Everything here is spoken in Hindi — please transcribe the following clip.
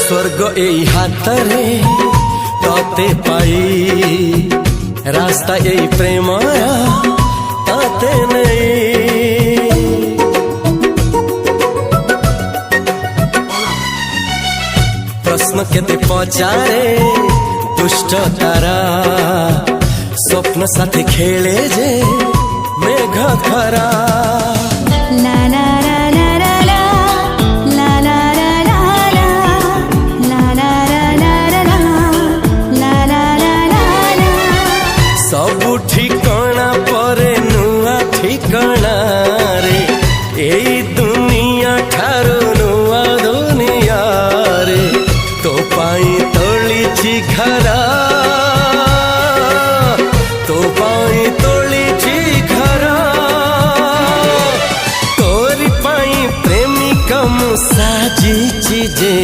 स्वर्ग एई हातरे तते पाई रास्ता एई प्रेमाया ताते नहीं। प्रश्न केते पचारे दुष्ट तारा स्वप्न साथी खेले जे मेघ खरा। सबु ठिकाना परे नुआ ठिकाना रे एई दुनिया ठारू नुआ दुनिया रे। तो पाई तोलिछि घरा तो पाई तोलिछि घरा तोरी पाई प्रेमिका मु साजिछि जे